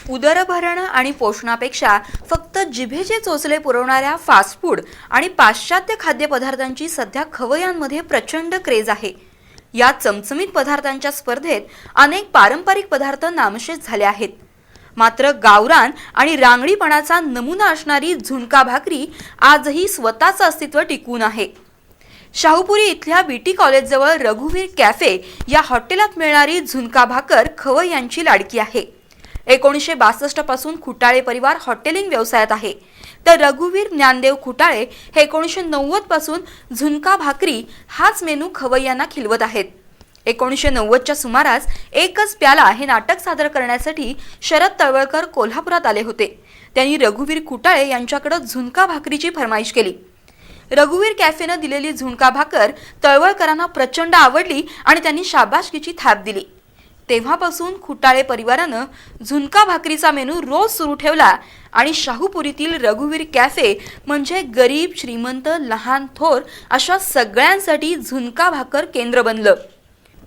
उदरभरण आणि पोषणापेक्षा फक्त जिभेचे चोचले पुरवणाऱ्या फास्ट फूड आणि पाश्चात्य खाद्यपदार्थांची सध्या खवय्यांमध्ये प्रचंड क्रेज आहे। या चमचमीत पदार्थांच्या स्पर्धेत अनेक पारंपरिक पदार्थ नामशेष झाले आहेत। मात्र गावरान आणि रांगडीपणाचा नमुना असणारी झुणका भाकरी आजही स्वतःचं अस्तित्व टिकून आहे। शाहूपुरी इथल्या बीटी कॉलेजजवळ रघुवीर कॅफे या हॉटेलात मिळणारी झुणका भाकर खवय्यांची लाडकी आहे। 1962 पासून खुटाळे परिवार हॉटेलिंग व्यवसायात आहे, तर रघुवीर ज्ञानदेव खुटाळे हे 1990 पासून झुणका भाकरी हाच मेनू खवय्यांना खिलवत आहेत। 1990च्या सुमारास एकच प्याला हे नाटक सादर करण्यासाठी शरद तळवळकर कोल्हापुरात आले होते। त्यांनी रघुवीर खुटाळे यांच्याकडे झुणका भाकरीची फरमाईश केली। रघुवीर कॅफेने दिलेली झुणका भाकर तळवळकरांना प्रचंड आवडली आणि त्यांनी शाबासकीची थाप दिली। तेव्हापासून खुटाळे परिवाराने झुणका भाकरीचा मेनू रोज सुरू ठेवला आणि शाहूपुरीतील रघुवीर कॅफे म्हणजे गरीब श्रीमंत लहान थोर अशा सगळ्यांसाठी झुणका भाकर केंद्र बनलं।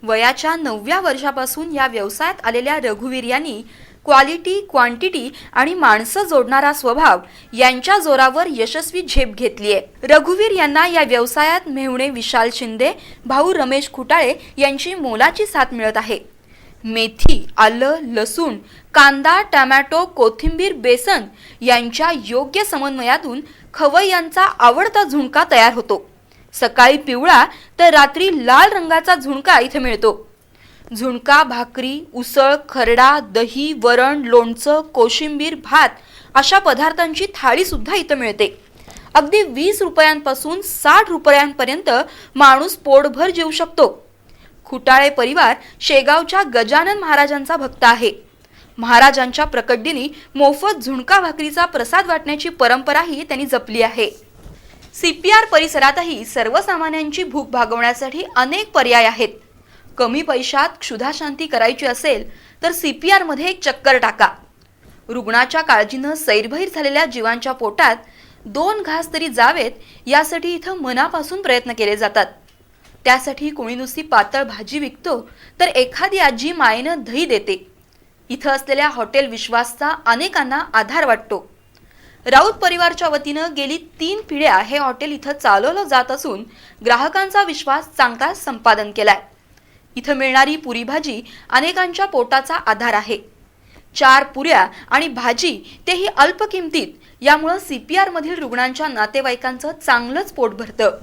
वयाच्या 9व्या वर्षापासून या व्यवसायात आलेल्या रघुवीर यांनी क्वालिटी, क्वांटिटी आणि माणसं जोडणारा स्वभाव यांच्या जोरावर यशस्वी झेप घेतली आहे। रघुवीर यांना या व्यवसायात मेहुणे विशाल शिंदे, भाऊ रमेश खुटाळे यांची मोलाची साथ मिळत आहे। मेथी, आलं, लसूण, कांदा, टोमॅटो, कोथिंबीर, बेसन यांच्या योग्य समन्वयातून खवय्यांचा आवडता झुणका तयार होतो। सकाळी पिवळा तर रात्री लाल रंगाचा झुणका इथे मिळतो। झुणका भाकरी, उसळ, खरडा, दही, वरण, लोणचं, कोशिंबीर, भात अशा पदार्थांची थाळी सुद्धा इथे मिळते। अगदी 20 रुपयांपासून 60 रुपयांपर्यंत माणूस पोटभर जेवू शकतो। खुटाळे परिवार शेगावच्या गजानन महाराजांचा भक्त आहे। महाराजांच्या प्रकटदिनी मोफत झुणका भाकरीचा प्रसाद वाटण्याची परंपराही त्यांनी जपली आहे। सीपीआर परिसरातही सर्वसामान्यांची भूक भागवण्यासाठी अनेक पर्याय आहेत। कमी पैशात क्षुधाशांती करायची असेल तर सीपीआर मध्ये एक चक्कर टाका। रुग्णाच्या काळजीने सैरभैर झालेल्या जीवांच्या पोटात 2 घास तरी जावेत यासाठी इथं मनापासून प्रयत्न केले जातात। त्यासाठी कोणी नुसती पातळ भाजी विकतो तर एखादी आजी मायेनं दही देते। इथं असलेल्या हॉटेल विश्वासचा अनेकांना आधार वाटतो। राऊत परिवारच्या वतीनं गेली 3 पिढ्या हे हॉटेल इथं चालवलं जात असून ग्राहकांचा विश्वास चांगला संपादन केलाय। इथं मिळणारी पुरी भाजी अनेकांच्या पोटाचा आधार आहे। 4 पुऱ्या आणि भाजी तेही अल्प किमतीत, यामुळे सीपीआर मधील रुग्णांच्या नातेवाईकांचं चांगलंच पोट भरतं।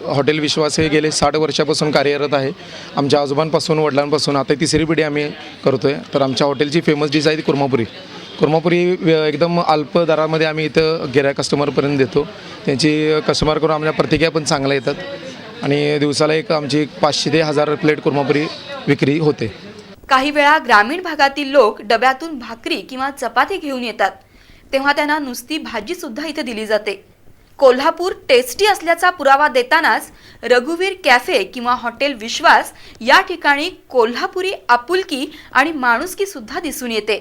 हॉटेल विश्वास हे गेले 60 वर्षापासून कार्यरत आहे। आमच्या आजोबांपासून वडिलांपासून आता 3री पिढी आम्ही करतोय। तर आमच्या हॉटेलची फेमस डिश आहे ती कुर्मापुरी। कुर्मापुरी एकदम अल्प दरामध्ये आम्ही इथं गिऱ्हाईक कस्टमरपर्यंत देतो। त्यांची कस्टमर करून आम्हाला प्रतिक्रिया पण चांगल्या येतात आणि दिवसाला आमची 500 ते 1000 प्लेट कुर्मापुरी विक्री होते। काही वेळा ग्रामीण भागातील लोक डब्यातून भाकरी किंवा चपाती घेऊन येतात, तेव्हा त्यांना नुसती भाजी सुद्धा इथे दिली जाते। कोल्हापूर टेस्टी असल्याचा पुरावा देतानाच रघुवीर कॅफे किंवा हॉटेल विश्वास या ठिकाणी कोल्हापुरी आपुलकी आणि माणुसकी सुद्धा दिसून येते।